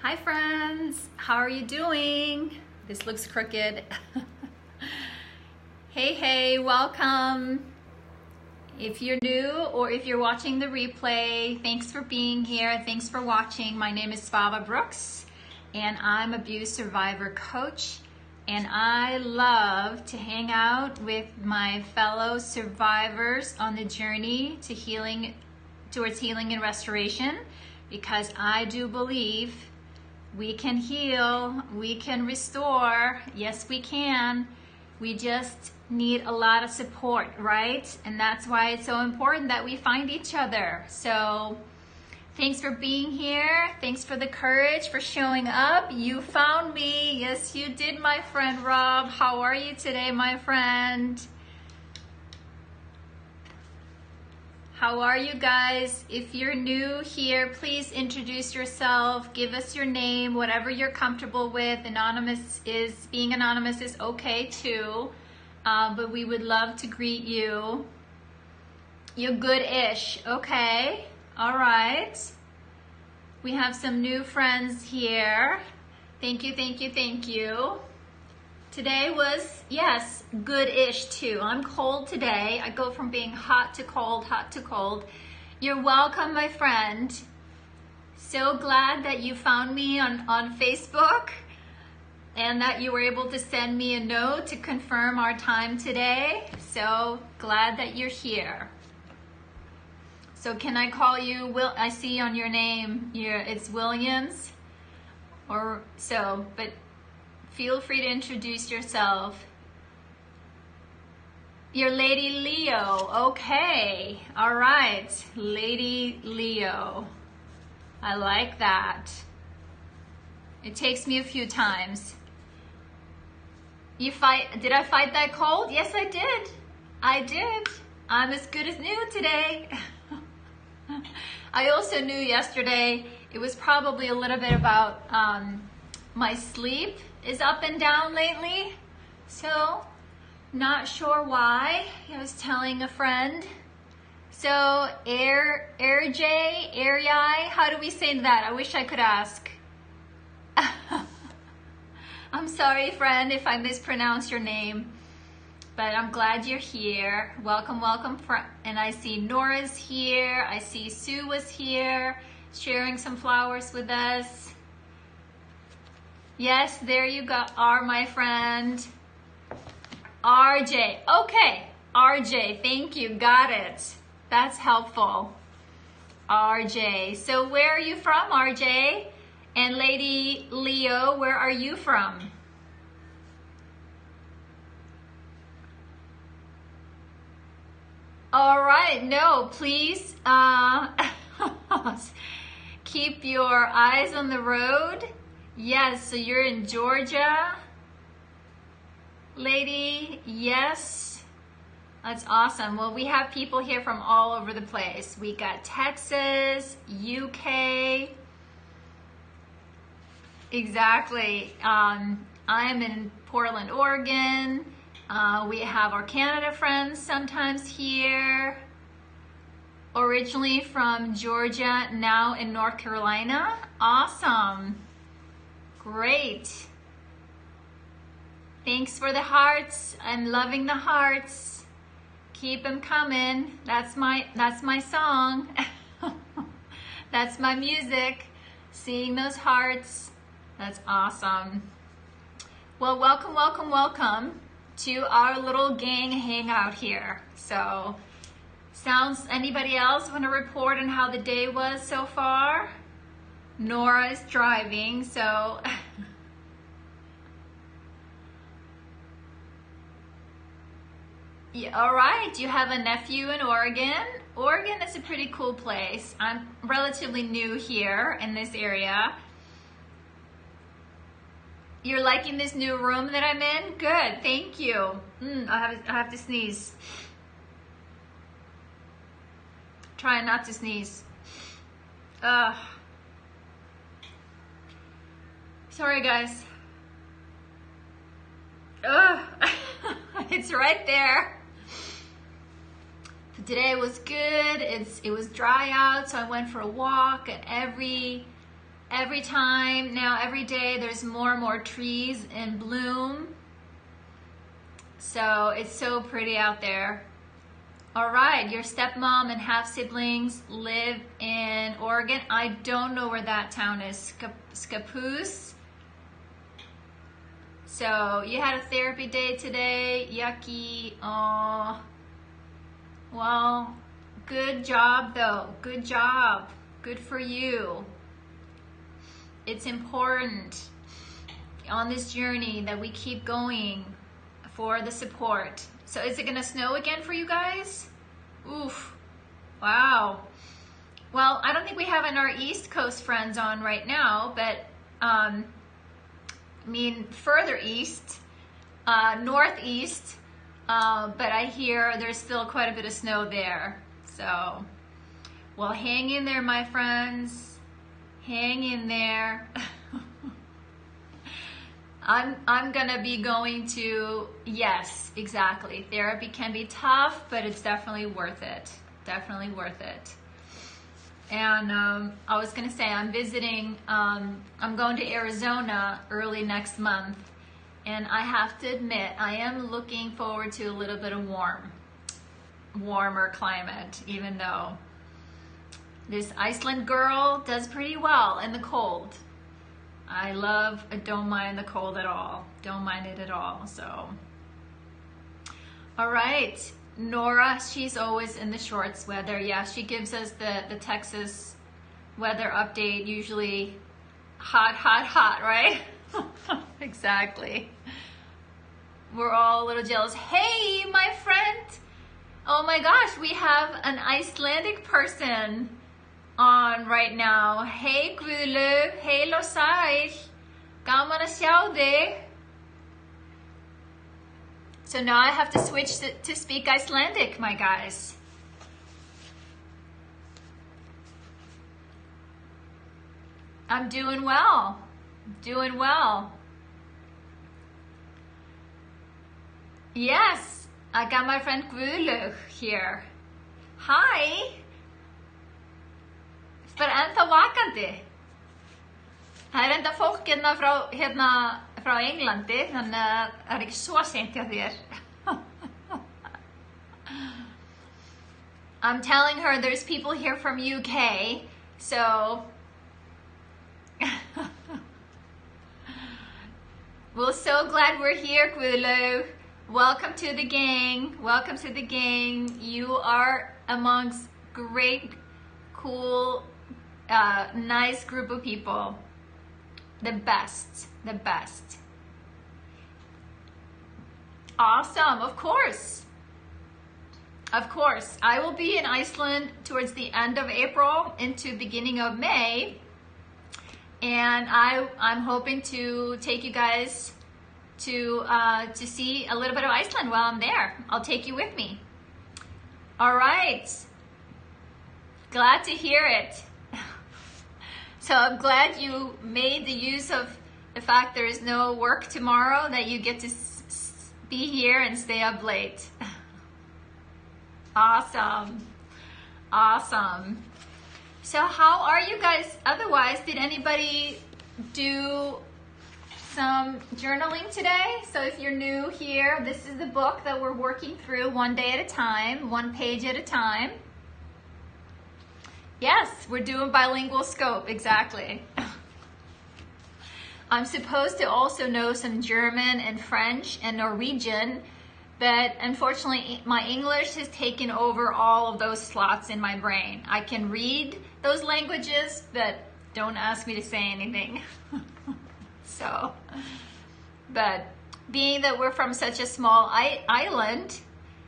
Hi friends, how are you doing? This looks crooked. Hey, welcome. If you're new or if you're watching the replay, thanks for being here. Thanks for watching. My name is Svava Brooks and I'm abuse survivor coach, and I love to hang out with my fellow survivors on the journey to towards healing and restoration, because I do believe we can heal, we can restore. Yes, we can. We just need a lot of support, right? And that's why it's so important that we find each other. So thanks for being here. Thanks for the courage, for showing up. You found me. Yes, you did, my friend Rob. How are you today, my friend? How are you guys? If you're new here, please introduce yourself. Give us your name, whatever you're comfortable with. Being anonymous is okay too, but we would love to greet you. You're good-ish, okay? All right. We have some new friends here. Thank you. Today was, yes, good-ish too. I'm cold today. I go from being hot to cold, hot to cold. You're welcome, my friend. So glad that you found me on Facebook and that you were able to send me a note to confirm our time today. So glad that you're here. So can I call you Will? I see on your name, it's Williams or so, but feel free to introduce yourself. You're Lady Leo. Okay. All right. Lady Leo. I like that. It takes me a few times. Did I fight that cold? Yes, I did. I did. I'm as good as new today. I also knew yesterday it was probably a little bit about my sleep is up and down lately, so not sure why. I was telling a friend. So Airjai, how do we say that? I wish I could ask. I'm sorry, friend, if I mispronounce your name, but I'm glad you're here. Welcome. And I see Nora's here. I see Sue was here, sharing some flowers with us. Yes, there you are, my friend. RJ. Okay, RJ, thank you. Got it. That's helpful. RJ. So where are you from, RJ? And Lady Leo, where are you from? All right, no, please keep your eyes on the road. Yes, so you're in Georgia, lady. Yes, that's awesome. Well, we have people here from all over the place. We got Texas, UK. Exactly. I am in Portland, Oregon. We have our Canada friends sometimes here. Originally from Georgia, now in North Carolina. Awesome. Great. Thanks for the hearts. I'm loving the hearts. Keep them coming. That's my song. That's my music. Seeing those hearts. That's awesome. Well, welcome to our little gang hangout here. So, anybody else want to report on how the day was so far? Nora is driving, so yeah, all right. You have a nephew in Oregon. Oregon is a pretty cool place. I'm relatively new here in this area. You're liking this new room that I'm in? Good, thank you. I have to sneeze. Try not to sneeze. Sorry, guys. It's right there. Today was good. It was dry out, so I went for a walk, and every every time now, every day, there's more and more trees in bloom. So it's so pretty out there. All right, your stepmom and half siblings live in Oregon. I don't know where that town is. Scappoose. So you had a therapy day today. Yucky. Oh. Well, good job though. Good job. Good for you. It's important on this journey that we keep going for the support. So is it gonna snow again for you guys? Oof, wow. Well, I don't think we have our East Coast friends on right now, but I mean further east, northeast, but I hear there's still quite a bit of snow there. So, well, hang in there, my friends. Hang in there. I'm gonna be going to, yes, exactly. Therapy can be tough, but it's definitely worth it. Definitely worth it. And I was gonna say, I'm visiting, I'm going to Arizona early next month. And I have to admit, I am looking forward to a little bit of warmer climate, even though this Iceland girl does pretty well in the cold. I don't mind the cold at all. Don't mind it at all, so. All right, Nora, she's always in the shorts weather. Yeah, she gives us the Texas weather update, usually hot, hot, hot, right? Exactly. We're all a little jealous. Hey, my friend. Oh my gosh, we have an Icelandic person on right now. Hey Guðlaug, hey Sæl, gaman að sjá þig. So now I have to switch to speak Icelandic, my guys. I'm doing well, doing well. Yes, I got my friend Guðlaug here. Hi. Bara ennþá vakandi. Það enda fólk frá Englandi, þannig að það ekki svo seint hjá þér. I'm telling her there's people here from UK, so we're so glad we're here, Guðlaug. Welcome to the gang. Welcome to the gang. You are amongst great, cool, nice group of people. The best, the best. Awesome, of course. Of course. I will be in Iceland towards the end of April into beginning of May. And I'm hoping to take you guys to see a little bit of Iceland while I'm there. I'll take you with me. All right. Glad to hear it. So I'm glad you made the use of the fact there is no work tomorrow, that you get to be here and stay up late. Awesome. Awesome. So how are you guys otherwise? Did anybody do some journaling today? So if you're new here, this is the book that we're working through one day at a time, one page at a time. Yes, we're doing bilingual scope, exactly. I'm supposed to also know some German and French and Norwegian, but unfortunately my English has taken over all of those slots in my brain. I can read those languages, but don't ask me to say anything. So, but being that we're from such a small island,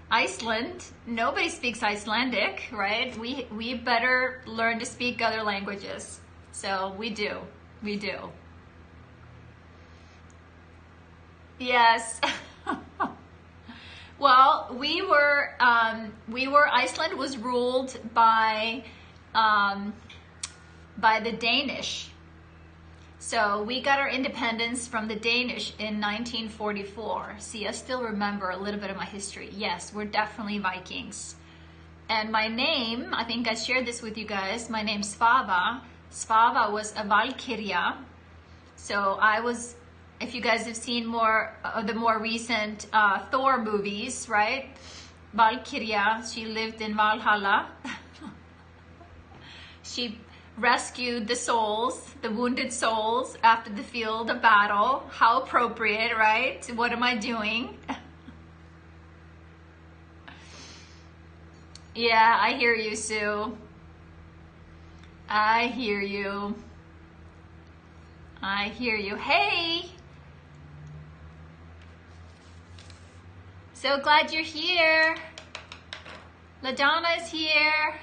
Iceland, nobody speaks Icelandic, right? We better learn to speak other languages. So we do. Yes. Well, Iceland was ruled by the Danish. So we got our independence from the Danish in 1944. See, I still remember a little bit of my history. Yes, we're definitely Vikings. And my name, I think I shared this with you guys, my name's Svava. Svava was a Valkyria. So I was, if you guys have seen more of the more recent Thor movies, right? Valkyria, she lived in Valhalla. She rescued the souls, the wounded souls after the field of battle. How appropriate, right? What am I doing? Yeah, I hear you, Sue. I hear you. I hear you. Hey! So glad you're here. LaDonna is here.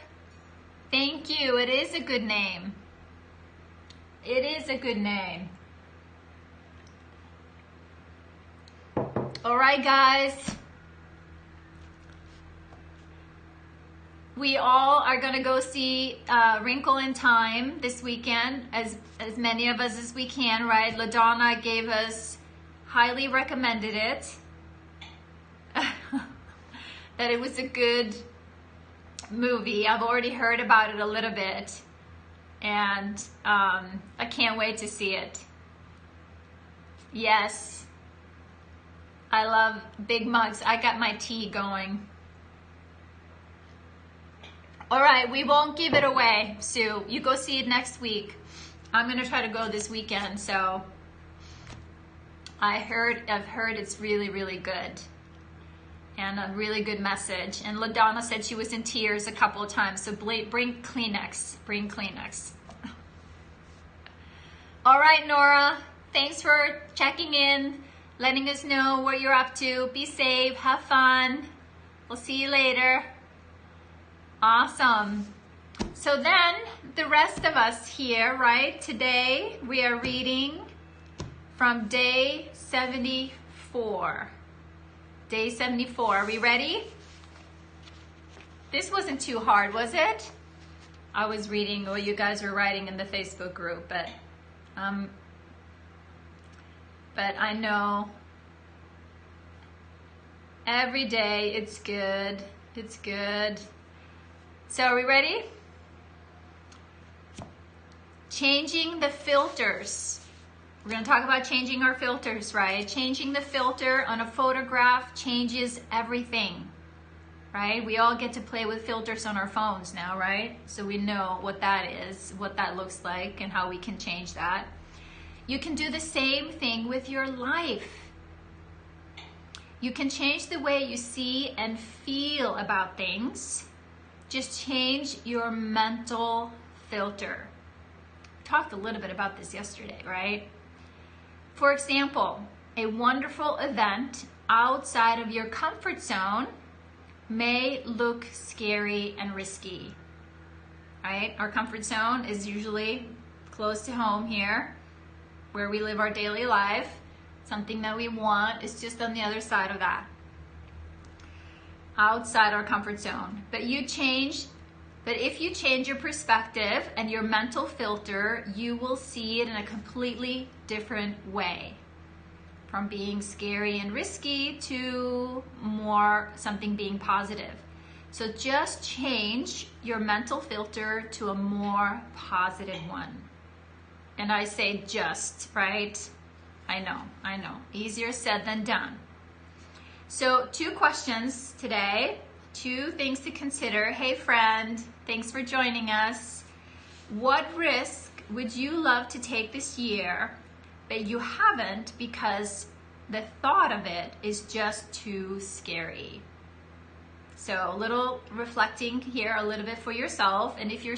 Thank you. It is a good name. It is a good name. All right, guys. We all are going to go see Wrinkle in Time this weekend, as many of us as we can, right? LaDonna gave us, highly recommended it, that it was a good movie. I've already heard about it a little bit, and I can't wait to see it. Yes, I love big mugs. I got my tea going. All right, we won't give it away, Sue. You go see it next week. I'm gonna try to go this weekend, so I've heard it's really, really good. And a really good message. And LaDonna said she was in tears a couple of times, so bring Kleenex, bring Kleenex. All right, Nora, thanks for checking in, letting us know what you're up to. Be safe, have fun. We'll see you later. Awesome. So then the rest of us here, right? Today we are reading from day 74. Day 74. Are we ready? This wasn't too hard, was it? I was reading what you guys were writing in the Facebook group, but I know every day it's good. It's good. So are we ready? Changing the filters. We're going to talk about changing our filters, right? Changing the filter on a photograph changes everything, right? We all get to play with filters on our phones now, right? So we know what that is, what that looks like, and how we can change that. You can do the same thing with your life. You can change the way you see and feel about things. Just change your mental filter. We talked a little bit about this yesterday, right? For example, a wonderful event outside of your comfort zone may look scary and risky, right? Our comfort zone is usually close to home here, where we live our daily life. Something that we want is just on the other side of that, outside our comfort zone. But if you change your perspective and your mental filter, you will see it in a completely different way. From being scary and risky to more something being positive. So just change your mental filter to a more positive one. And I say just, right? I know. Easier said than done. So 2 questions today, 2 things to consider. Hey friend, thanks for joining us. What risk would you love to take this year, but you haven't because the thought of it is just too scary? So a little reflecting here a little bit for yourself, and if you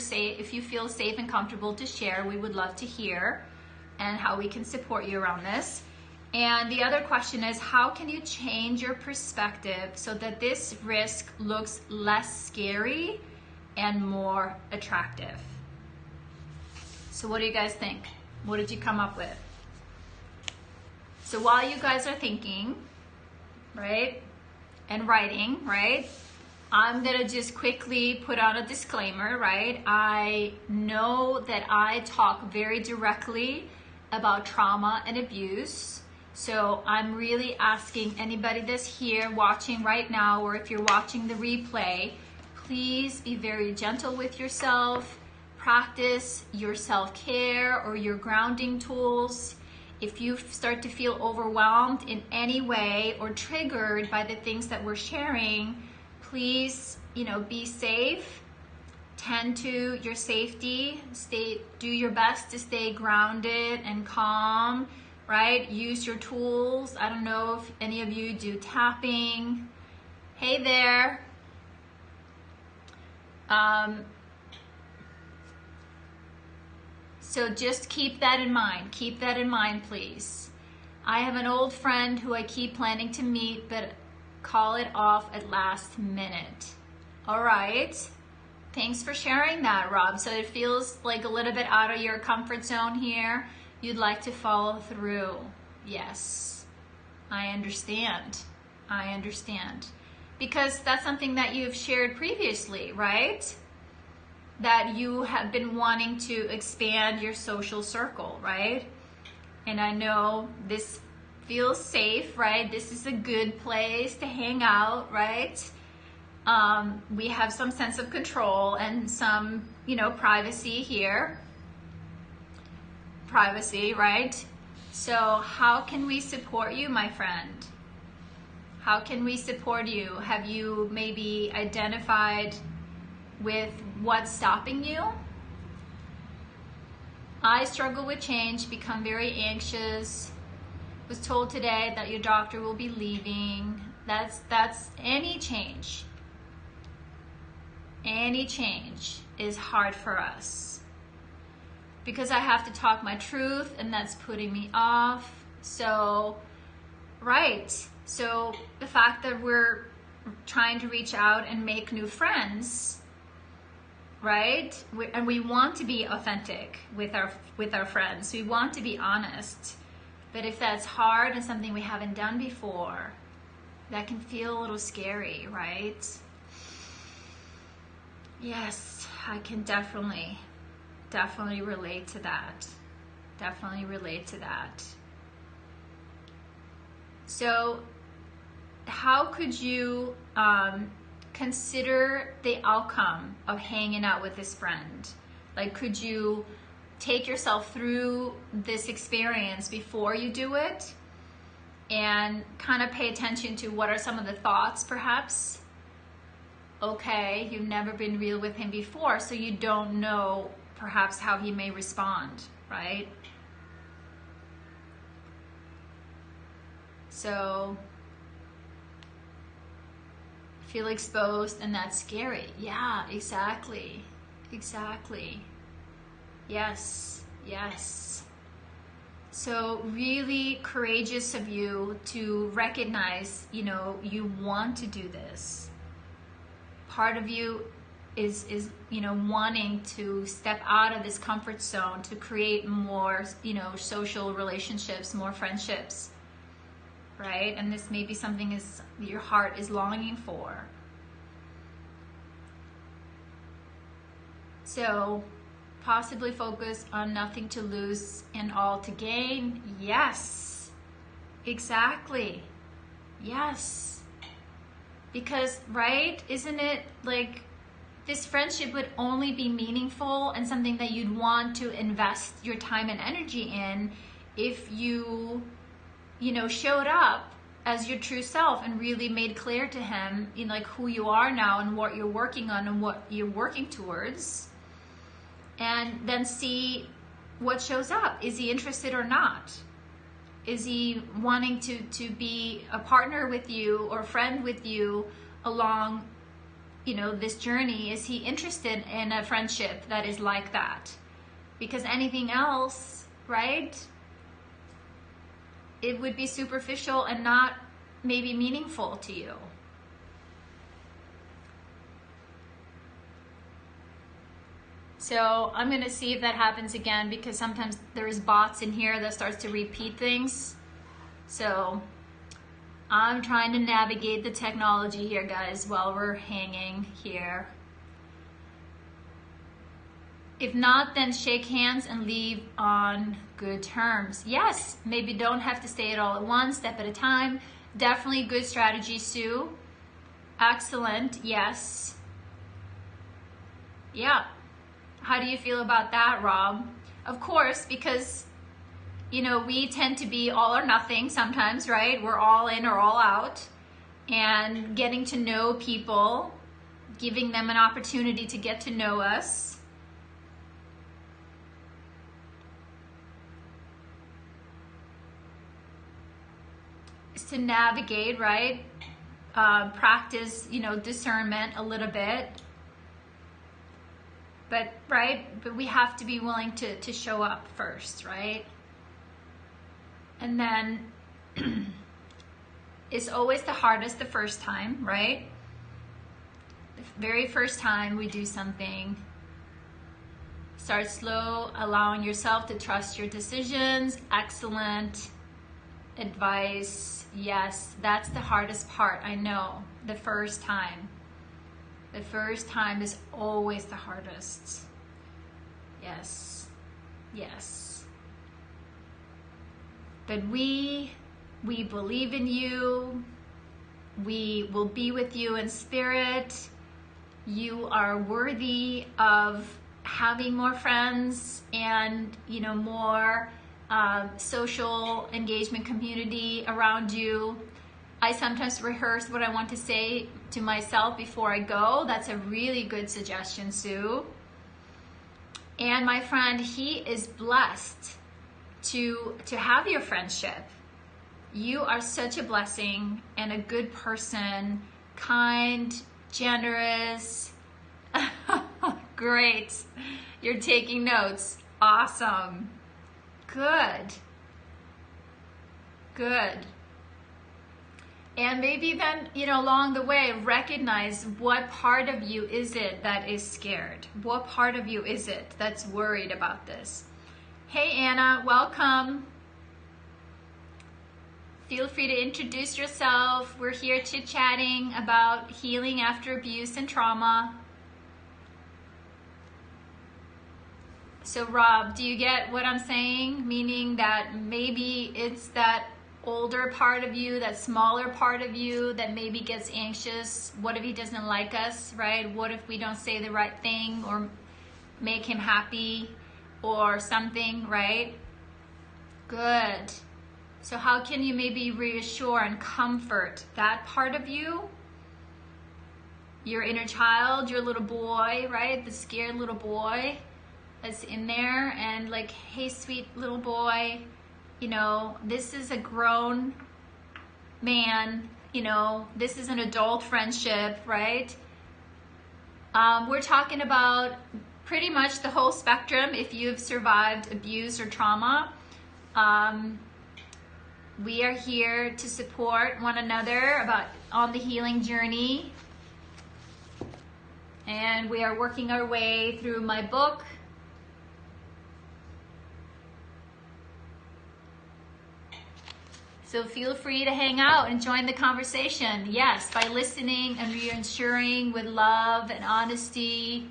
feel safe and comfortable to share, we would love to hear and how we can support you around this. And the other question is, how can you change your perspective so that this risk looks less scary and more attractive? So what do you guys think? What did you come up with? So while you guys are thinking, right, and writing, right, I'm gonna just quickly put on a disclaimer, right? I know that I talk very directly about trauma and abuse. So I'm really asking anybody that's here watching right now, or if you're watching the replay, please be very gentle with yourself. practice your self-care or your grounding tools. If you start to feel overwhelmed in any way or triggered by the things that we're sharing, please, be safe. Tend to your safety. Do your best to stay grounded and calm, right? Use your tools. I don't know if any of you do tapping. Hey there. So just keep that in mind. Keep that in mind, please. I have an old friend who I keep planning to meet, but call it off at last minute. All right. Thanks for sharing that, Rob. So it feels like a little bit out of your comfort zone here. You'd like to follow through. Yes, I understand. I understand. Because that's something that you've shared previously, right? That you have been wanting to expand your social circle, right? And I know this feels safe, right? This is a good place to hang out, right? We have some sense of control and some, privacy here. Privacy, right? So how can we support you, my friend? How can we support you? Have you maybe identified with what's stopping you? I struggle with change, become very anxious. Was told today that your doctor will be leaving. That's any change. Any change is hard for us. Because I have to talk my truth and that's putting me off. So, right. So the fact that we're trying to reach out and make new friends, right? And we want to be authentic with our friends. We want to be honest. But if that's hard and something we haven't done before, that can feel a little scary, right? Yes, I can definitely relate to that. Definitely relate to that. So how could you consider the outcome of hanging out with this friend? Like, could you take yourself through this experience before you do it and kind of pay attention to what are some of the thoughts, perhaps? Okay, you've never been real with him before, so you don't know perhaps how he may respond, right? So feel exposed, and that's scary. Yeah, exactly. Yes. So really courageous of you to recognize, you want to do this. Part of you is wanting to step out of this comfort zone to create more, social relationships, more friendships, right? And this may be something your heart is longing for. So possibly focus on nothing to lose and all to gain. Yes, exactly. Yes. Because, right, isn't it like this friendship would only be meaningful and something that you'd want to invest your time and energy in if you, showed up as your true self and really made clear to him, who you are now and what you're working on and what you're working towards, and then see what shows up. Is he interested or not? Is he wanting to be a partner with you or friend with you along, this journey? Is he interested in a friendship that is like that? Because anything else, right? It would be superficial and not maybe meaningful to you. So I'm gonna see if that happens again, because sometimes there's bots in here that starts to repeat things. So I'm trying to navigate the technology here, guys, while we're hanging here. If not, then shake hands and leave on good terms. Yes, maybe don't have to say it all at once, step at a time. Definitely good strategy, Sue. Excellent, yes. Yeah. How do you feel about that, Rob? Of course, because, you know, we tend to be all or nothing sometimes, right? We're all in or all out. And getting to know people, giving them an opportunity to get to know us. Is to navigate, right? Practice, you know, discernment a little bit. But, right? But we have to be willing to show up first, right? And then it's always the hardest the first time, right? The very first time we do something. Start slow, allowing yourself to trust your decisions. Excellent advice. Yes, that's the hardest part, I know. The first time. The first time is always the hardest. Yes, yes. But we believe in you. We will be with you in spirit. You are worthy of having more friends and, you know, more social engagement community around you. I sometimes rehearse what I want to say to myself before I go. That's a really good suggestion, Sue. And my friend, he is blessed to have your friendship. You are such a blessing and a good person, kind, generous. Great. You're taking notes. Awesome. Good. Good. And maybe then, you know, along the way, recognize what part of you is it that is scared? What part of you is it that's worried about this? Hey, Anna, welcome. Feel free to introduce yourself. We're here chit-chatting about healing after abuse and trauma. So, Rob, do you get what I'm saying? Meaning that maybe it's that older part of you, that smaller part of you that maybe gets anxious. What if he doesn't like us, right? What if we don't say the right thing or make him happy or something, right? Good. So how can you maybe reassure and comfort that part of you? Your inner child, your little boy, right? The scared little boy that's in there, and like, hey, sweet little boy, you know, this is a grown man, you know, this is an adult friendship, right? We're talking about pretty much the whole spectrum if you've survived abuse or trauma. We are here to support one another on the healing journey. And we are working our way through my book. So feel free to hang out and join the conversation. Yes, by listening and reassuring with love and honesty.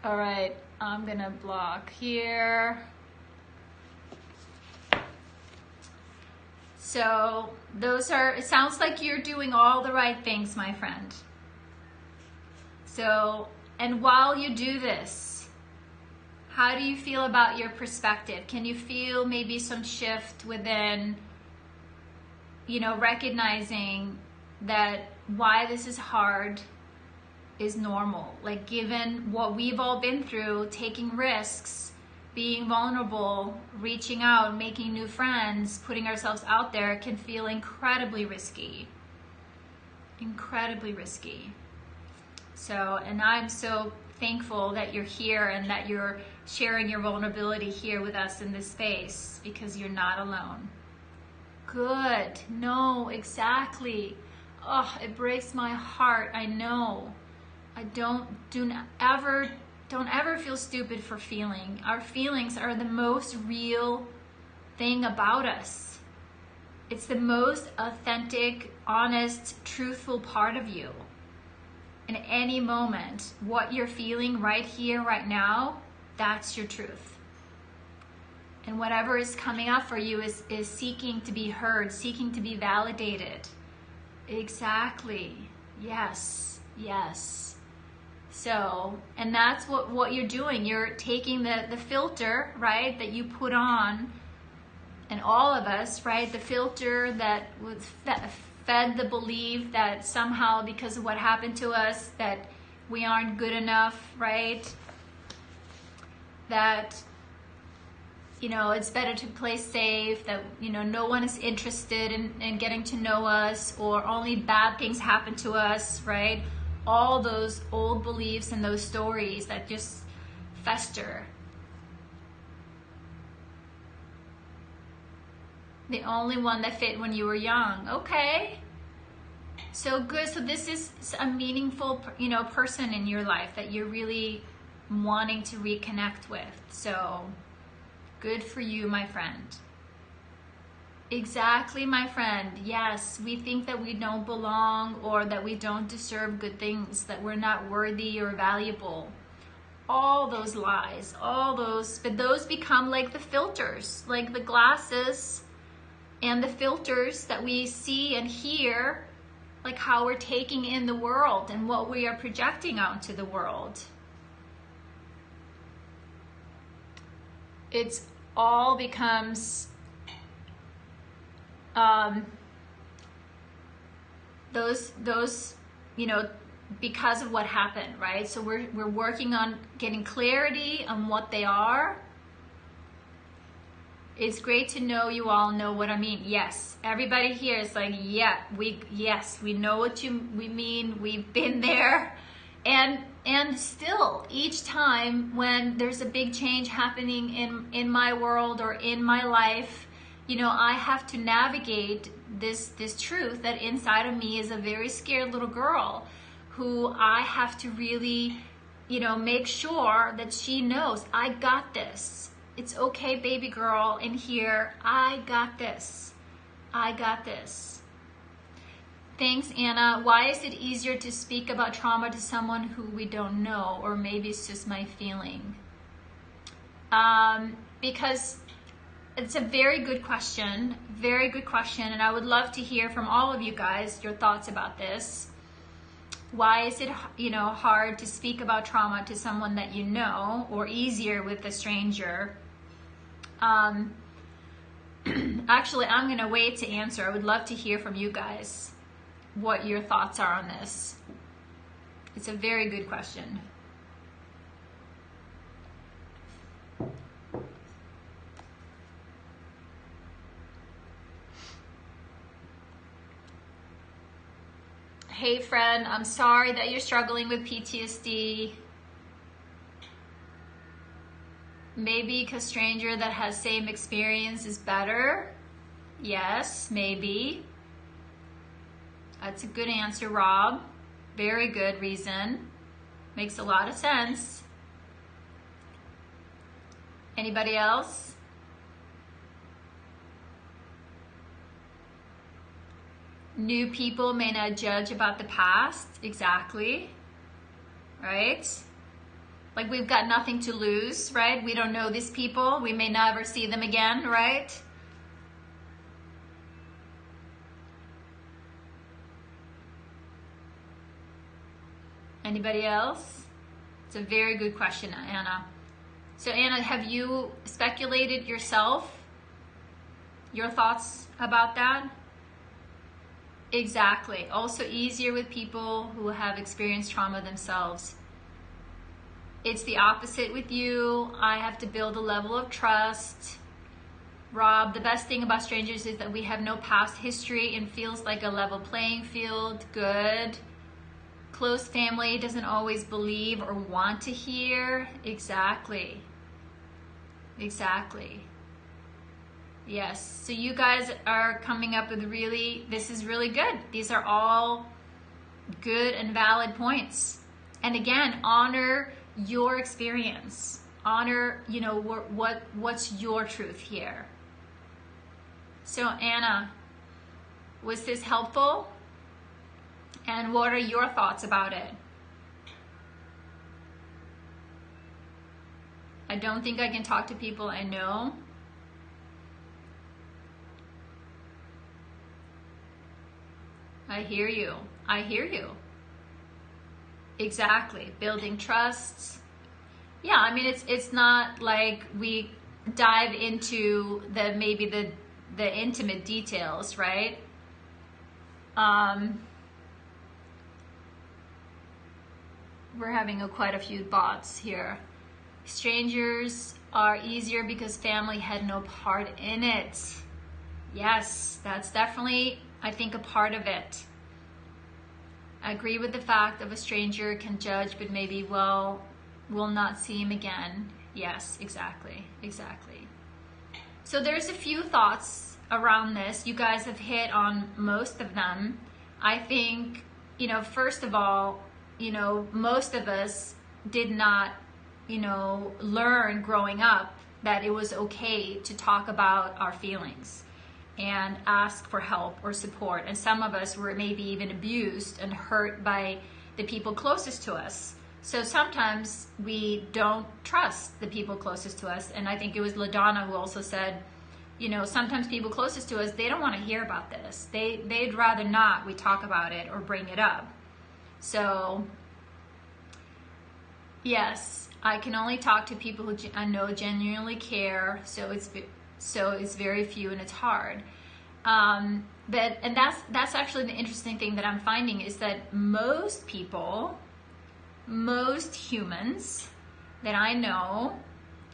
All right, I'm gonna block here. So it sounds like you're doing all the right things, my friend. So, and while you do this, how do you feel about your perspective? Can you feel maybe some shift within, you know, recognizing that why this is hard is normal? Like, given what we've all been through, taking risks, being vulnerable, reaching out, making new friends, putting ourselves out there can feel incredibly risky. Incredibly risky. So, and I'm so thankful that you're here and that you're sharing your vulnerability here with us in this space, because you're not alone. Good. No, exactly. Oh, it breaks my heart. I know. Don't ever feel stupid for feeling. Our feelings are the most real thing about us. It's the most authentic, honest, truthful part of you. In any moment, what you're feeling right here, right now, that's your truth. And whatever is coming up for you is seeking to be heard, seeking to be validated. Exactly. Yes. Yes. So, and that's what you're doing. You're taking the filter, right, that you put on, and all of us, right, the filter that was fed the belief that somehow because of what happened to us that we aren't good enough, right? That, you know, it's better to play safe, that, you know, no one is interested in getting to know us, or only bad things happen to us, right? All those old beliefs and those stories that just fester. The only one that fit when you were young. Okay. So good. So this is a meaningful, you know, person in your life that you're really wanting to reconnect with. So good for you, my friend. Exactly, my friend. Yes, we think that we don't belong, or that we don't deserve good things, that we're not worthy or valuable. All those lies, all those, but those become like the filters, like the glasses and the filters that we see and hear, like how we're taking in the world and what we are projecting out into the world. It's all becomes those, you know, because of what happened, right? So we're working on getting clarity on what they are. It's great to know you all know what I mean. Yes, everybody here is like, yeah, we know what we mean. We've been there, and still each time when there's a big change happening in my world or in my life, you know, I have to navigate this truth that inside of me is a very scared little girl who I have to really, you know, make sure that she knows I got this. It's okay, baby girl in here. I got this. I got this. Thanks, Anna. Why is it easier to speak about trauma to someone who we don't know? Or maybe it's just my feeling. Because it's a very good question. Very good question. And I would love to hear from all of you guys your thoughts about this. Why is it, you know, hard to speak about trauma to someone that you know, or easier with a stranger? Actually, I'm going to wait to answer. I would love to hear from you guys what your thoughts are on this. It's a very good question. Hey, friend, I'm sorry that you're struggling with PTSD. Maybe because stranger that has same experience is better. Yes, maybe. That's a good answer, Rob. Very good reason. Makes a lot of sense. Anybody else? New people may not judge about the past. Exactly. Right? Like we've got nothing to lose, right? We don't know these people. We may never see them again, right? Anybody else? It's a very good question, Anna. So Anna, have you speculated yourself? Your thoughts about that? Exactly. Also easier with people who have experienced trauma themselves. It's the opposite with you. I have to build a level of trust. Rob, the best thing about strangers is that we have no past history and feels like a level playing field. Good. Close family doesn't always believe or want to hear. Exactly. Exactly. Yes. So you guys are coming up with this is really good. These are all good and valid points. And again, honor your experience. Honor, you know, what's your truth here. So Anna, was this helpful? And what are your thoughts about it? I don't think I can talk to people I know. I hear you. I hear you. Exactly. Building trust. Yeah, I mean, it's not like we dive into maybe the intimate details, right? We're having quite a few thoughts here. Strangers are easier because family had no part in it. Yes, that's definitely, I think, a part of it. I agree with the fact of a stranger can judge, but maybe, well, we'll not see him again. Yes, exactly, exactly. So there's a few thoughts around this. You guys have hit on most of them. I think, first of all, most of us did not, learn growing up that it was okay to talk about our feelings and ask for help or support. And some of us were maybe even abused and hurt by the people closest to us. So sometimes we don't trust the people closest to us. And I think it was LaDonna who also said, sometimes people closest to us, they don't want to hear about this. They'd rather not we talk about it or bring it up. So yes, I can only talk to people who I know genuinely care. So it's very few and it's hard. But that's actually the interesting thing that I'm finding is that most humans that I know,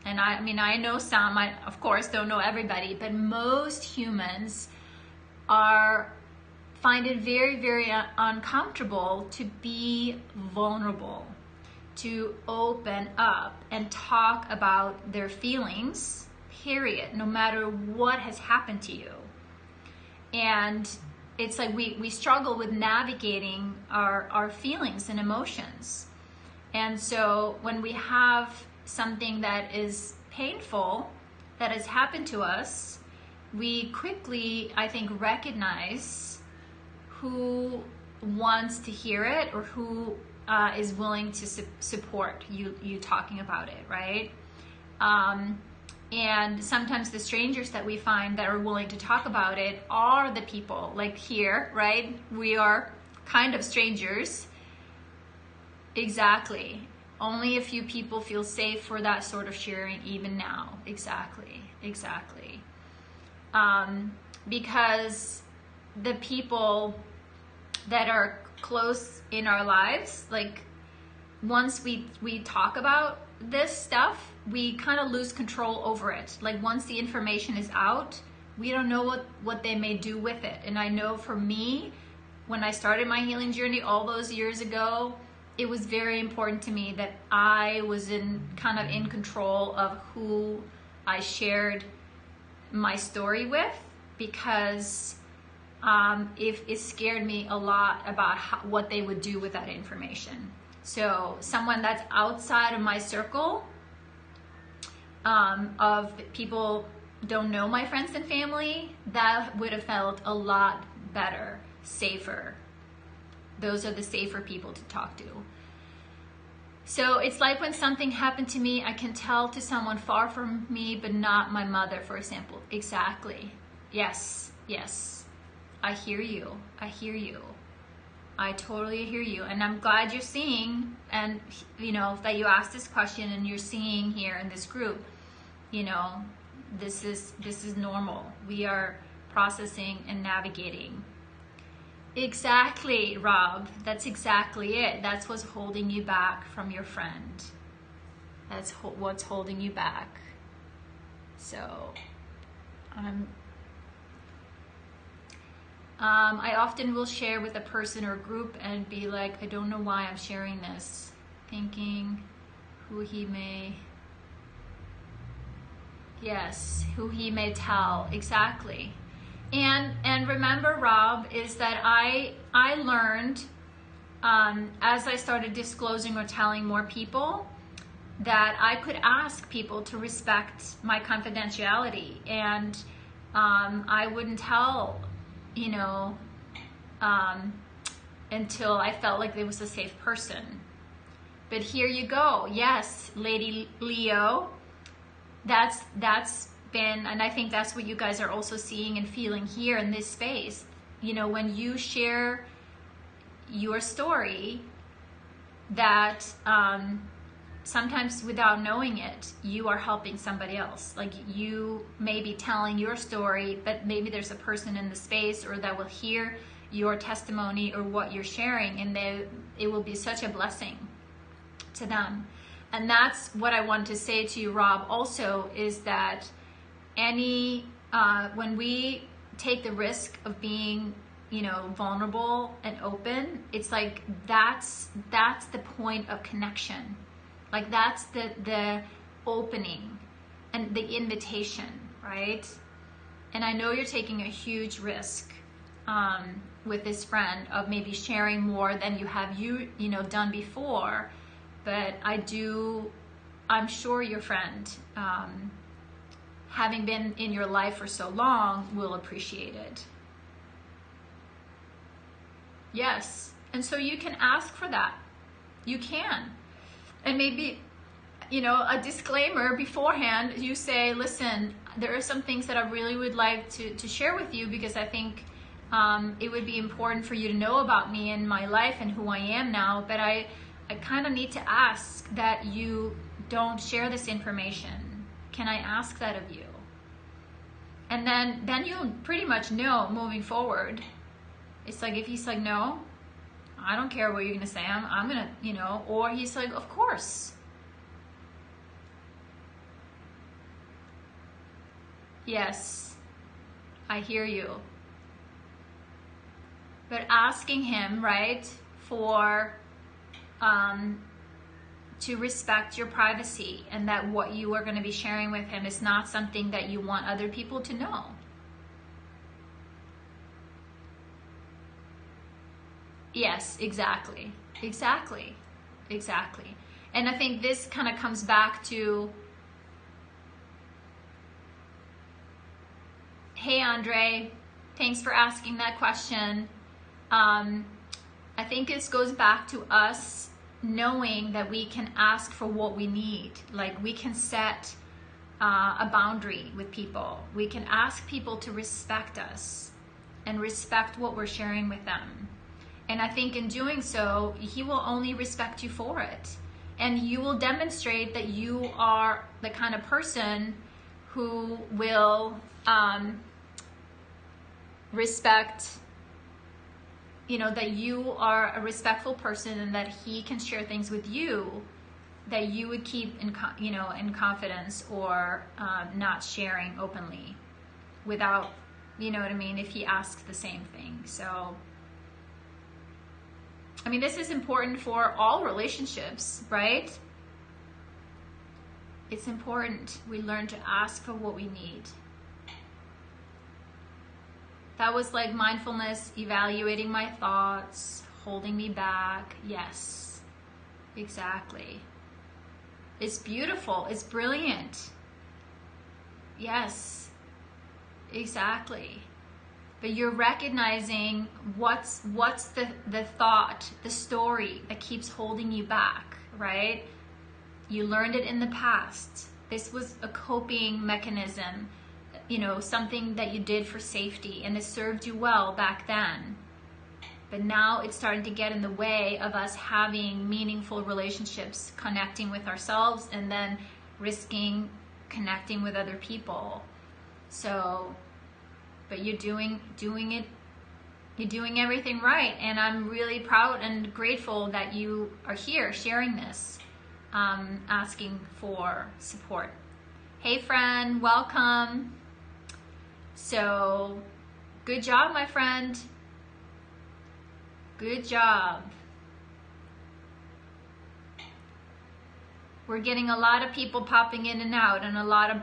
and I know some, I of course don't know everybody, but most humans find it very, very uncomfortable to be vulnerable, to open up and talk about their feelings, period, no matter what has happened to you. And it's like we struggle with navigating our feelings and emotions. And so when we have something that is painful that has happened to us, we quickly, I think, recognize who wants to hear it or who is willing to support you talking about it, right? And sometimes the strangers that we find that are willing to talk about it are the people, like here, right? We are kind of strangers. Exactly. Only a few people feel safe for that sort of sharing even now. Exactly. Exactly. Because the people that are close in our lives, like once we talk about this stuff, we kind of lose control over it. Like once the information is out, we don't know what they may do with it. And I know for me, when I started my healing journey all those years ago, it was very important to me that I was in control of who I shared my story with, because if it scared me a lot about what they would do with that information. So someone that's outside of my circle of people don't know my friends and family, that would have felt a lot better, safer. Those are the safer people to talk to. So it's like when something happened to me, I can tell to someone far from me, but not my mother, for example. Exactly. Yes, yes. I hear you. I hear you. I totally hear you. And I'm glad you're seeing, and that you asked this question and you're seeing here in this group, this is normal. We are processing and navigating. Exactly, Rob. That's exactly it. That's what's holding you back from your friend. That's what's holding you back. So, I often will share with a person or group and be like, I don't know why I'm sharing this, thinking who he may tell. Exactly. And remember, Rob, is that I learned as I started disclosing or telling more people that I could ask people to respect my confidentiality, and I wouldn't tell, until I felt like there was a safe person. But here you go. Yes, Lady Leo, that's been, and I think that's what you guys are also seeing and feeling here in this space. When you share your story, that sometimes without knowing it, you are helping somebody else. Like you may be telling your story, but maybe there's a person in the space or that will hear your testimony or what you're sharing, and it will be such a blessing to them. And that's what I want to say to you, Rob, also, is that when we take the risk of being, vulnerable and open, it's like that's the point of connection. Like that's the opening and the invitation, right? And I know you're taking a huge risk with this friend of maybe sharing more than you have done before, but I'm sure your friend, having been in your life for so long, will appreciate it. Yes, and so you can ask for that. You can. And maybe, a disclaimer beforehand, you say, listen, there are some things that I really would like to share with you, because I think it would be important for you to know about me and my life and who I am now, but I kind of need to ask that you don't share this information. Can I ask that of you? And then you'll pretty much know moving forward. It's like, if he's like, no, I don't care what you're going to say, I'm going to, or he's like, of course. Yes, I hear you. But asking him, right, for, to respect your privacy, and that what you are going to be sharing with him is not something that you want other people to know. Yes, exactly. And I think this kind of comes back to, hey, Andre, thanks for asking that question. I think this goes back to us knowing that we can ask for what we need. Like we can set a boundary with people. We can ask people to respect us and respect what we're sharing with them. And I think in doing so, he will only respect you for it. And you will demonstrate that you are the kind of person who will respect, that you are a respectful person, and that he can share things with you that you would keep in confidence, or not sharing openly without, if he asks the same thing. So, this is important for all relationships, right? It's important we learn to ask for what we need. That was like mindfulness, evaluating my thoughts, holding me back. Yes, exactly. It's beautiful. It's brilliant. Yes, exactly. But you're recognizing what's the thought, the story that keeps holding you back, right? You learned it in the past. This was a coping mechanism, something that you did for safety, and it served you well back then. But now it's starting to get in the way of us having meaningful relationships, connecting with ourselves, and then risking connecting with other people. So, but you're doing it, you're doing everything right, and I'm really proud and grateful that you are here sharing this, asking for support. Hey friend, welcome. So, good job, my friend. Good job. We're getting a lot of people popping in and out, and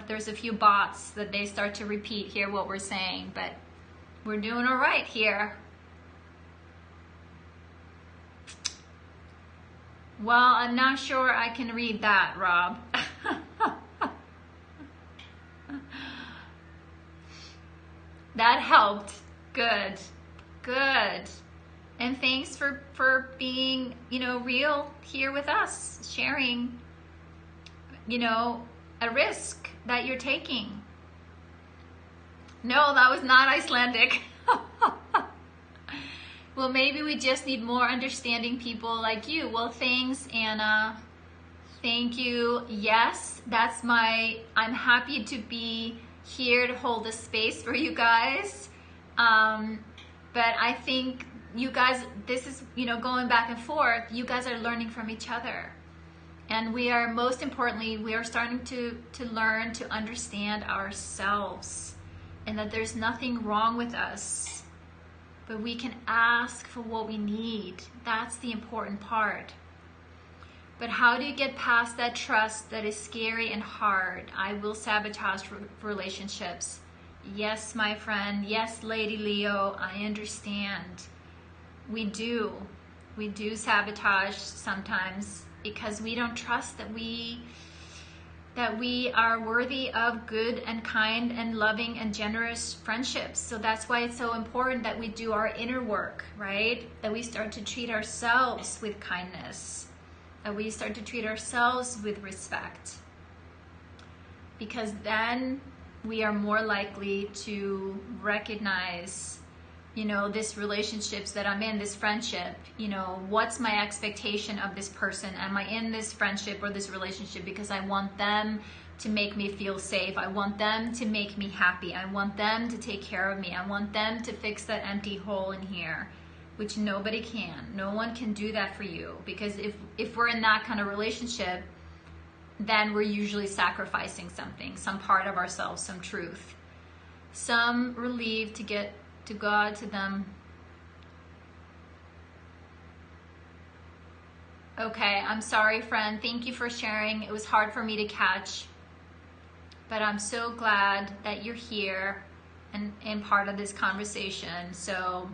there's a few bots that they start to repeat, hear what we're saying, but we're doing all right here. Well, I'm not sure I can read that, Rob. That helped. Good. And thanks for being, real here with us, sharing, a risk that you're taking. No, that was not Icelandic. Well, maybe we just need more understanding people like you. Well, thanks, Anna. Thank you. Yes, I'm happy to be here to hold a space for you guys. But I think you guys, this is, going back and forth, you guys are learning from each other. And we are, most importantly, we are starting to learn to understand ourselves, and that there's nothing wrong with us, but we can ask for what we need. That's the important part. But how do you get past that trust that is scary and hard? I will sabotage relationships. Yes, my friend. Yes, Lady Leo, I understand. We do sabotage sometimes because we don't trust that we are worthy of good and kind and loving and generous friendships. So that's why it's so important that we do our inner work, right? That we start to treat ourselves with kindness, that we start to treat ourselves with respect, because then we are more likely to recognize, this relationships that I'm in, this friendship, what's my expectation of this person? Am I in this friendship or this relationship because I want them to make me feel safe? I want them to make me happy. I want them to take care of me. I want them to fix that empty hole in here, which nobody can. No one can do that for you, because if we're in that kind of relationship, then we're usually sacrificing something, some part of ourselves, some truth, some relief to get to God, to them. Okay, I'm sorry, friend. Thank you for sharing. It was hard for me to catch, but I'm so glad that you're here and part of this conversation. So,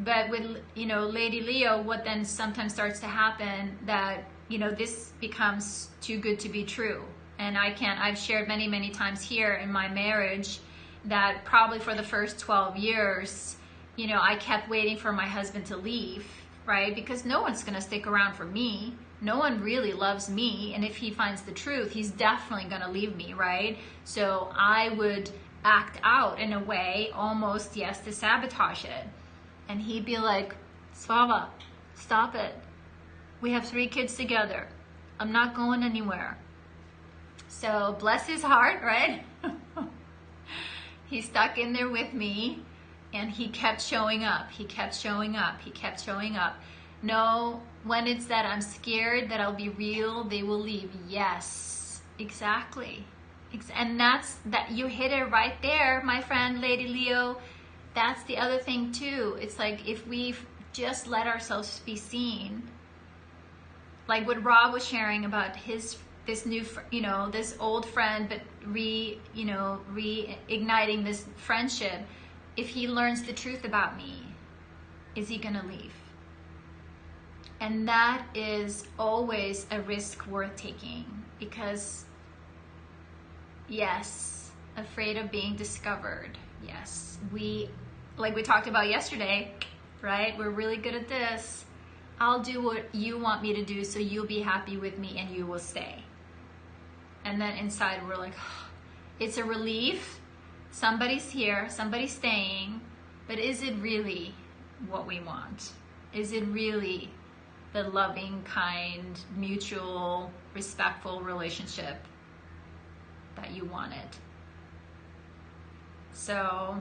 but with, Lady Leo, what then sometimes starts to happen, that, this becomes too good to be true. And I've shared many, many times here in my marriage that probably for the first 12 years, I kept waiting for my husband to leave, right? Because no one's going to stick around for me. No one really loves me. And if he finds the truth, he's definitely going to leave me, right? So I would act out in a way, almost, yes, to sabotage it. And he'd be like, Svava, stop it. We have 3 kids together. I'm not going anywhere. So bless his heart, right? He stuck in there with me, and he kept showing up. He kept showing up. He kept showing up. No, when it's that I'm scared that I'll be real, they will leave. Yes, exactly. And that's that. You hit it right there, my friend, Lady Leo. That's the other thing too. It's like if we just let ourselves be seen, like what Rob was sharing about this new, this old friend, but reigniting this friendship. If he learns the truth about me, is he gonna leave? And that is always a risk worth taking, because yes, afraid of being discovered. Yes, like we talked about yesterday, right? We're really good at this. I'll do what you want me to do so you'll be happy with me and you will stay. And then inside we're like, oh, it's a relief. Somebody's here, somebody's staying, but is it really what we want? Is it really the loving, kind, mutual, respectful relationship that you wanted? So,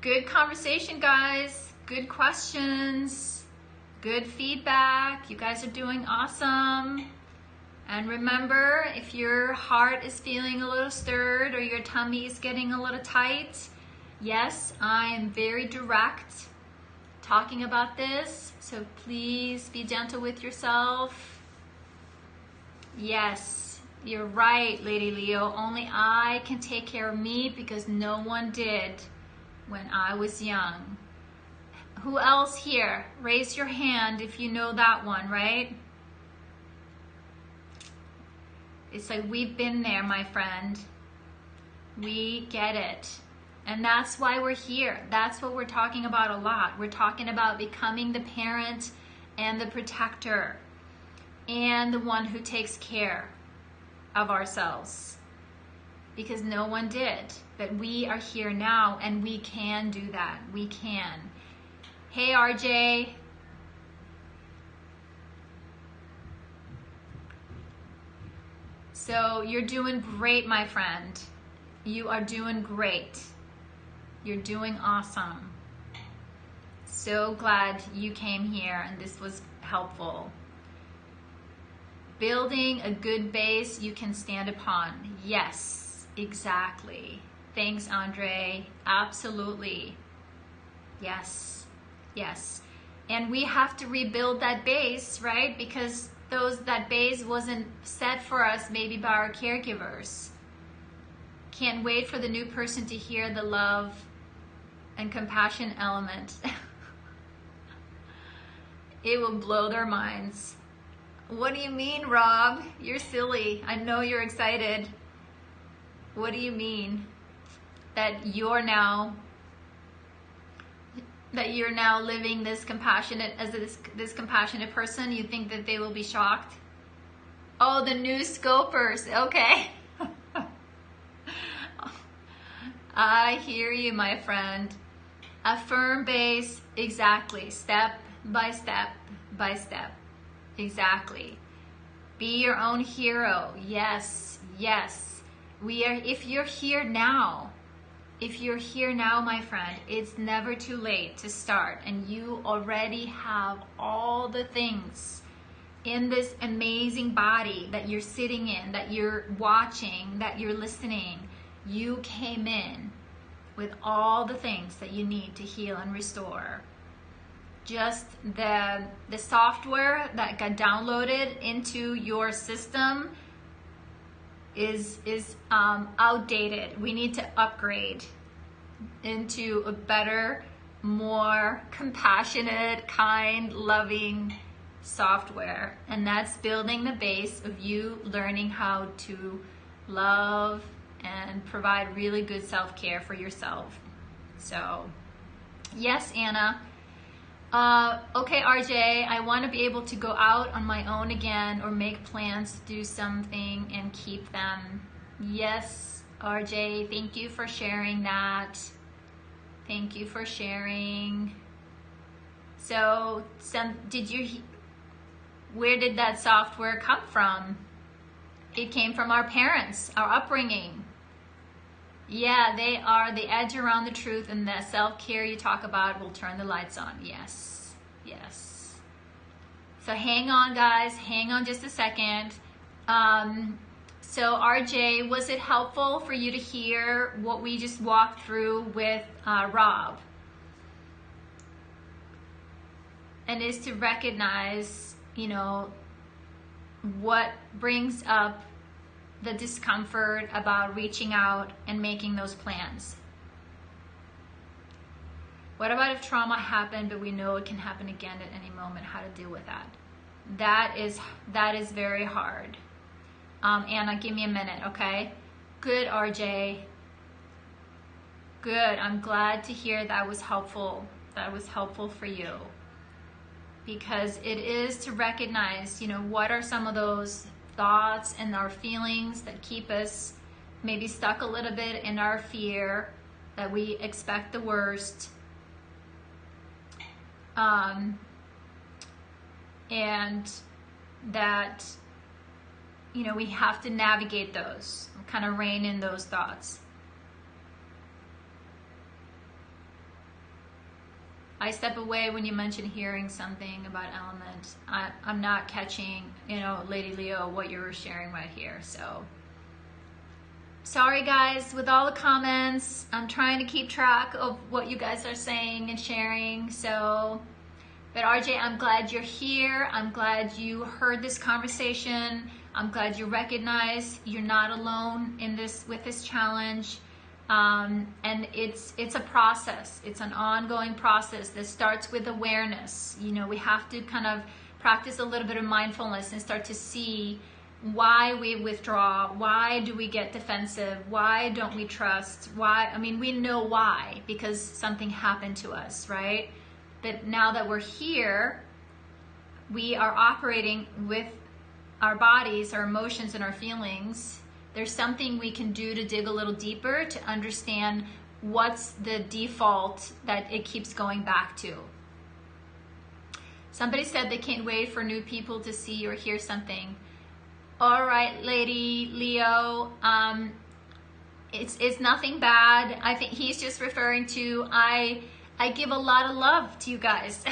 good conversation, guys. Good questions. Good feedback. You guys are doing awesome. And remember, if your heart is feeling a little stirred or your tummy is getting a little tight, yes, I am very direct talking about this. So please be gentle with yourself. Yes, you're right, Lady Leo. Only I can take care of me because no one did when I was young. Who else here? Raise your hand if you know that one, right? It's like we've been there, my friend. We get it. And that's why we're here. That's what we're talking about a lot. We're talking about becoming the parent and the protector and the one who takes care of ourselves. Because no one did. But we are here now and we can do that. We can. Hey, RJ. So you're doing great, my friend. You are doing great. You're doing awesome. So glad you came here and this was helpful. Building a good base you can stand upon. Yes, exactly. Thanks, Andre. Absolutely. Yes, yes. And we have to rebuild that base, right? Because that base wasn't set for us maybe by our caregivers. Can't wait for the new person to hear the love and compassion element. It will blow their minds. What do you mean, Rob? You're silly. I know you're excited. What do you mean? That you're now living this compassionate, as this compassionate person? You think that they will be shocked? Oh, the new scopers. Okay. I hear you, my friend. A firm base, exactly. Step by step by step. Exactly. Be your own hero. Yes, yes. If you're here now, my friend, it's never too late to start, and you already have all the things in this amazing body that you're sitting in, that you're watching, that you're listening. You came in with all the things that you need to heal and restore. Just the software that got downloaded into your system is outdated. We need to upgrade into a better, more compassionate, kind, loving software. And that's building the base of you learning how to love and provide really good self-care for yourself. So, yes, Anna. Okay, RJ, I want to be able to go out on my own again or make plans to do something and keep them. Yes, RJ, thank you for sharing that. Thank you for sharing. So, where did that software come from? It came from our parents, our upbringing. Yeah, they are the edge around the truth, and the self-care you talk about will turn the lights on. Yes, yes. So hang on, guys. Hang on just a second. So RJ, was it helpful for you to hear what we just walked through with Rob? And is to recognize, what brings up the discomfort about reaching out and making those plans. What about if trauma happened, but we know it can happen again at any moment? How to deal with that? That is very hard. Anna, give me a minute, okay? Good, RJ. Good. I'm glad to hear that was helpful. That was helpful for you. Because it is to recognize, what are some of those thoughts and our feelings that keep us maybe stuck a little bit in our fear, that we expect the worst, and that we have to navigate those, kind of rein in those thoughts. I step away when you mention hearing something about element. I'm not catching, Lady Leo, what you were sharing right here. So, sorry guys, with all the comments, I'm trying to keep track of what you guys are saying and sharing. So, but RJ, I'm glad you're here. I'm glad you heard this conversation. I'm glad you recognize you're not alone in this, with this challenge. And it's a process. It's an ongoing process that starts with awareness. We have to kind of practice a little bit of mindfulness and start to see why we withdraw. Why do we get defensive? Why don't we trust? Why? I mean, we know why, because something happened to us, right? But now that we're here, we are operating with our bodies, our emotions, and our feelings. There's something we can do to dig a little deeper to understand what's the default that it keeps going back to. Somebody said they can't wait for new people to see or hear something. All right, Lady Leo, it's nothing bad. I think he's just referring to, I give a lot of love to you guys.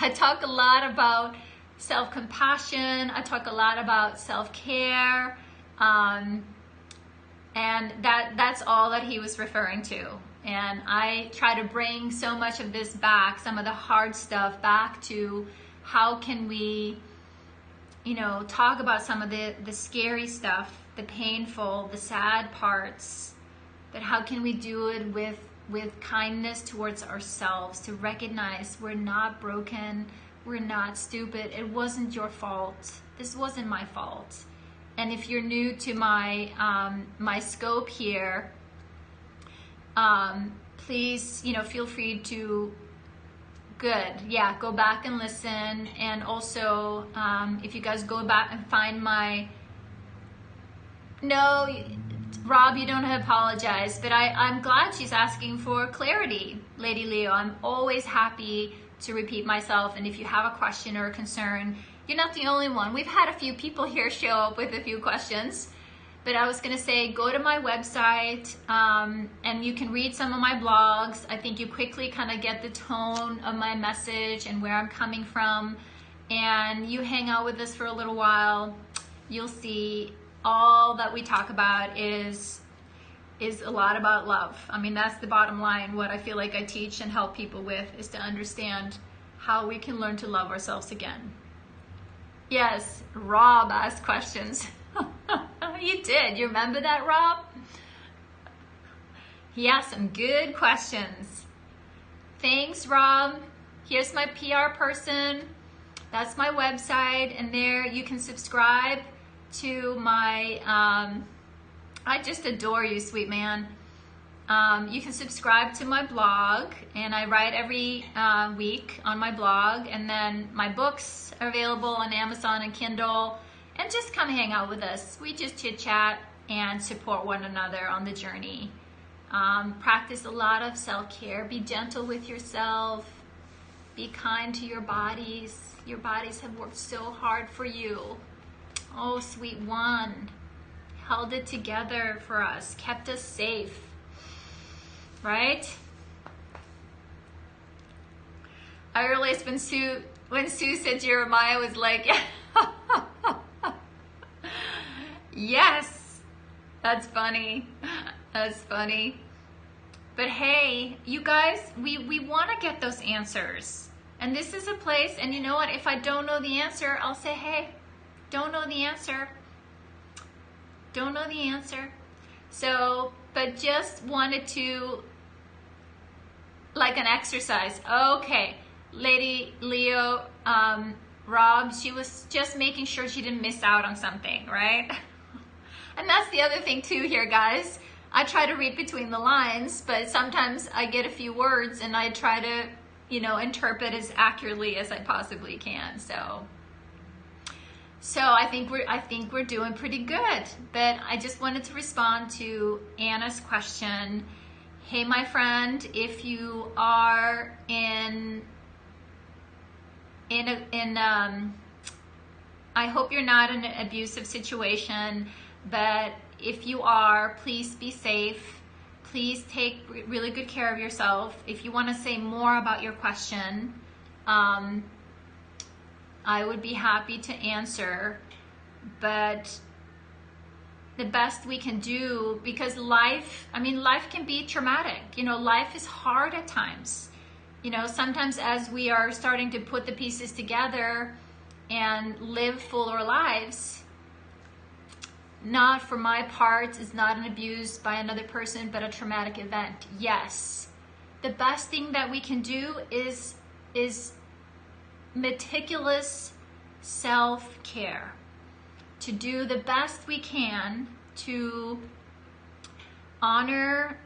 I talk a lot about self-compassion. I talk a lot about self-care. And that's all that he was referring to. And I try to bring so much of this back, some of the hard stuff back to how can we, you know, talk about some of the scary stuff, the painful, the sad parts, but how can we do it with kindness towards ourselves, to recognize we're not broken, we're not stupid, it wasn't your fault, this wasn't my fault. And if you're new to my my scope here, please, you know, feel free to, go back and listen. And also, if you guys go back and find my, no, Rob, you don't have to apologize, but I'm glad she's asking for clarity, Lady Leo. I'm always happy to repeat myself. And if you have a question or a concern, you're not the only one. We've had a few people here show up with a few questions, but I was gonna say, go to my website and you can read some of my blogs. I think you quickly kind of get the tone of my message and where I'm coming from, and you hang out with us for a little while, you'll see all that we talk about is a lot about love. I mean, that's the bottom line. What I feel like I teach and help people with is to understand how we can learn to love ourselves again. Yes, Rob asked questions. You did. You remember that, Rob? He asked some good questions. Thanks, Rob. Here's my PR person. That's my website, and there you can subscribe to my, I just adore you, sweet man. You can subscribe to my blog, and I write every week on my blog, and then my books are available on Amazon and Kindle, and just come hang out with us. We just chit chat and support one another on the journey. Practice a lot of self-care. Be gentle with yourself. Be kind to your bodies. Your bodies have worked so hard for you. Oh, sweet one. Held it together for us, kept us safe, right? I realized when Sue said Jeremiah was like, yes, that's funny. That's funny. But hey, you guys, we want to get those answers. And this is a place, and you know what? If I don't know the answer, I'll say, hey, don't know the answer. Don't know the answer. So, but just wanted to, like an exercise. Okay, Lady Leo, Rob, she was just making sure she didn't miss out on something, right? And that's the other thing too here, guys. I try to read between the lines, but sometimes I get a few words and I try to, you know, interpret as accurately as I possibly can. So I think we're doing pretty good. But I just wanted to respond to Anna's question. Hey, my friend, if you are in I hope you're not in an abusive situation, but if you are, please be safe. Please take really good care of yourself. If you want to say more about your question, I would be happy to answer. But the best we can do, because life can be traumatic. You know, life is hard at times. You know, sometimes as we are starting to put the pieces together and live fuller lives, not for my part is not an abuse by another person, but a traumatic event. Yes. The best thing that we can do is meticulous self-care. To do the best we can to honor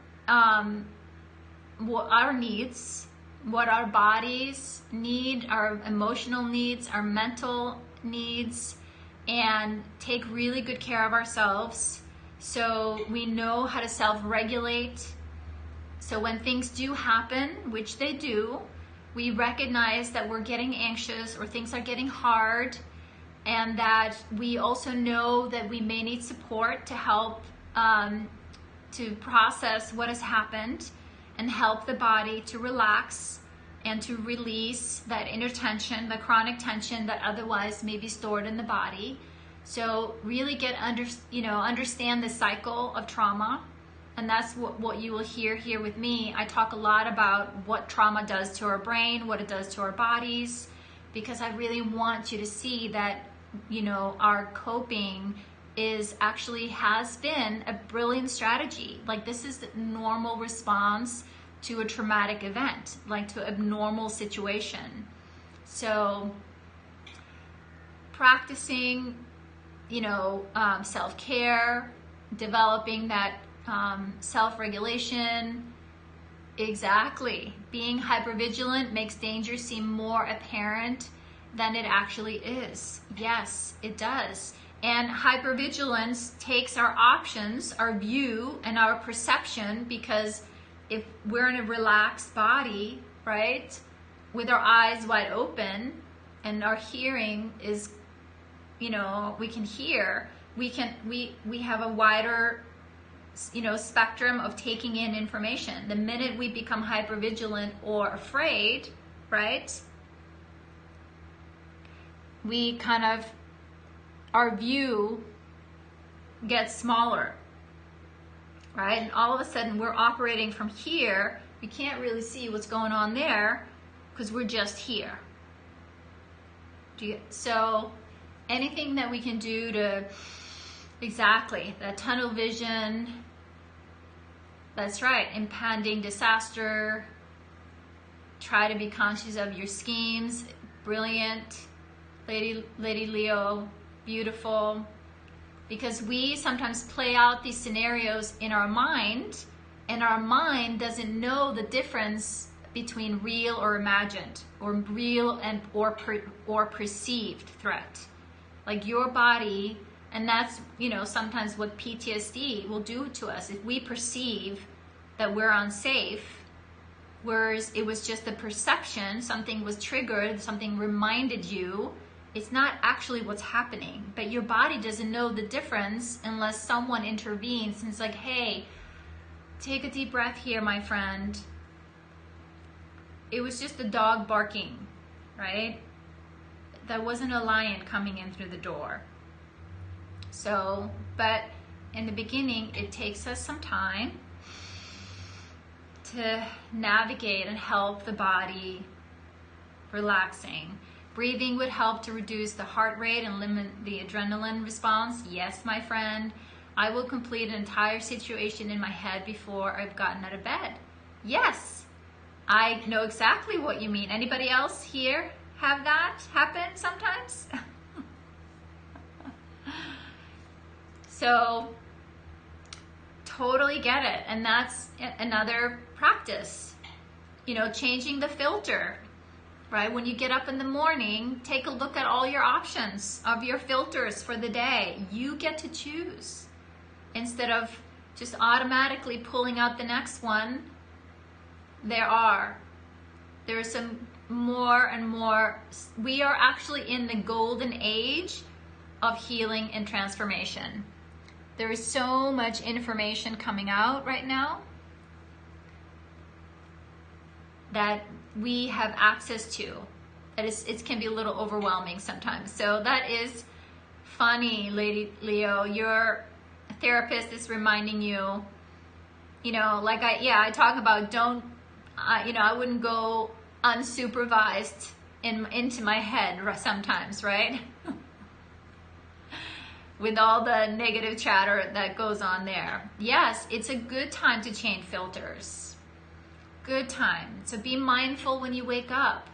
what our needs, what our bodies need, our emotional needs, our mental needs, and take really good care of ourselves so we know how to self-regulate. So when things do happen, which they do, we recognize that we're getting anxious or things are getting hard, and that we also know that we may need support to help to process what has happened and help the body to relax and to release that inner tension, the chronic tension that otherwise may be stored in the body. So really understand the cycle of trauma. And that's what you will hear here with me. I talk a lot about what trauma does to our brain, what it does to our bodies, because I really want you to see that, our coping has been a brilliant strategy. Like, this is the normal response to a traumatic event, like to a abnormal situation. So practicing, self-care, developing that self-regulation. Exactly. Being hypervigilant makes danger seem more apparent than it actually is. Yes, it does. And hypervigilance takes our options, our view, and our perception, because if we're in a relaxed body, right, with our eyes wide open and our hearing is, we can hear, we have a wider spectrum of taking in information. The minute we become hypervigilant or afraid, right, we our view gets smaller, right? And all of a sudden we're operating from here. We can't really see what's going on there because we're just here. So anything that we can do to, exactly, that tunnel vision, that's right, impending disaster, try to be conscious of your schemes, brilliant, Lady Leo, beautiful, because we sometimes play out these scenarios in our mind, and our mind doesn't know the difference between real or imagined, or real and or perceived threat. Like your body, and that's sometimes what PTSD will do to us. If we perceive that we're unsafe, whereas it was just a perception, something was triggered, something reminded you, it's not actually what's happening. But your body doesn't know the difference unless someone intervenes and it's like, hey, take a deep breath here, my friend. It was just a dog barking, right? That wasn't a lion coming in through the door. So, but in the beginning, it takes us some time to navigate and help the body relaxing. Breathing would help to reduce the heart rate and limit the adrenaline response. Yes, my friend, I will complete an entire situation in my head before I've gotten out of bed. Yes, I know exactly what you mean. Anybody else here have that happen sometimes? So, totally get it. And that's another practice. Changing the filter. Right? When you get up in the morning, take a look at all your options of your filters for the day. You get to choose instead of just automatically pulling out the next one. There's some more and more. We are actually in the golden age of healing and transformation. There is so much information coming out right now that we have access to. It can be a little overwhelming sometimes. So that is funny, Lady Leo. Your therapist is reminding you, like I talk about, I wouldn't go unsupervised into my head sometimes, right? With all the negative chatter that goes on there. Yes, it's a good time to change filters. Good time. So be mindful when you wake up.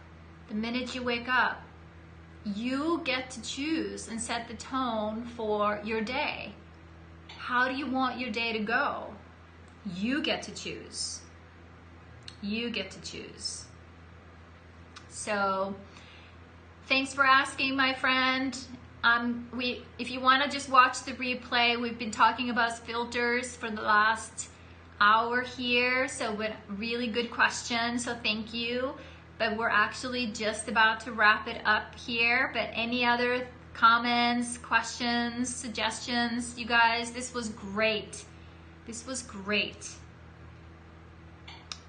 The minute you wake up, you get to choose and set the tone for your day. How do you want your day to go? You get to choose. You get to choose. So, thanks for asking, my friend. If you want to just watch the replay, we've been talking about filters for the last hour here, so with really good questions, so thank you. but we're actually just about to wrap it up here. But any other comments, questions, suggestions, you guys? This was great. This was great.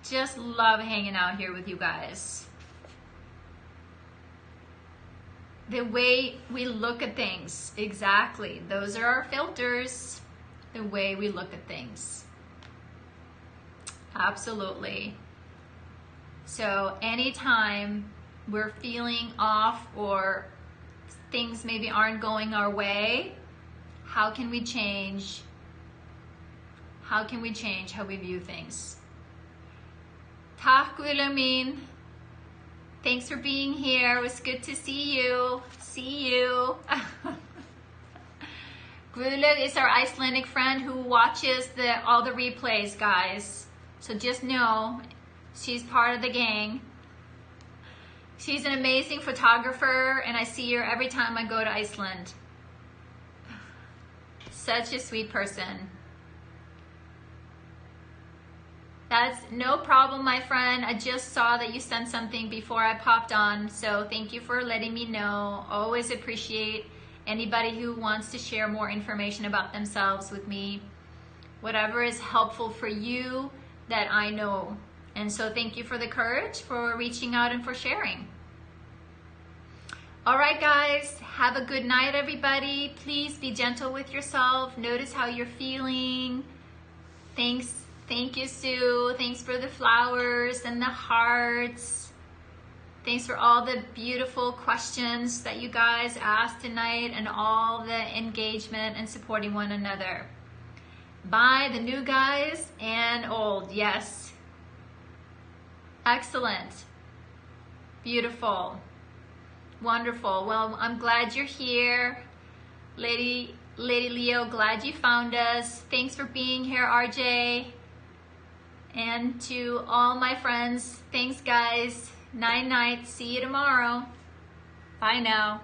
Just love hanging out here with you guys. The way we look at things, exactly. Those are our filters. The way we look at things. Absolutely. So anytime we're feeling off or things maybe aren't going our way, how can we change? How can we change how we view things? Tack Wilhelmine. Thanks for being here. It was good to see you. See you. Guðlaug is our Icelandic friend who watches all the replays, guys. So just know she's part of the gang. She's an amazing photographer, and I see her every time I go to Iceland. Such a sweet person. That's no problem, my friend. I just saw that you sent something before I popped on, so thank you for letting me know. Always appreciate anybody who wants to share more information about themselves with me. Whatever is helpful for you that I know. And so thank you for the courage, for reaching out and for sharing. All right, guys, have a good night, everybody. Please be gentle with yourself. Notice how you're feeling. Thanks. Thank you, Sue. Thanks for the flowers and the hearts. Thanks for all the beautiful questions that you guys asked tonight and all the engagement and supporting one another. Bye, the new guys and old. Yes. Excellent. Beautiful. Wonderful. Well, I'm glad you're here. Lady Leo, glad you found us. Thanks for being here, RJ. And to all my friends, thanks guys. Night night. See you tomorrow. Bye now.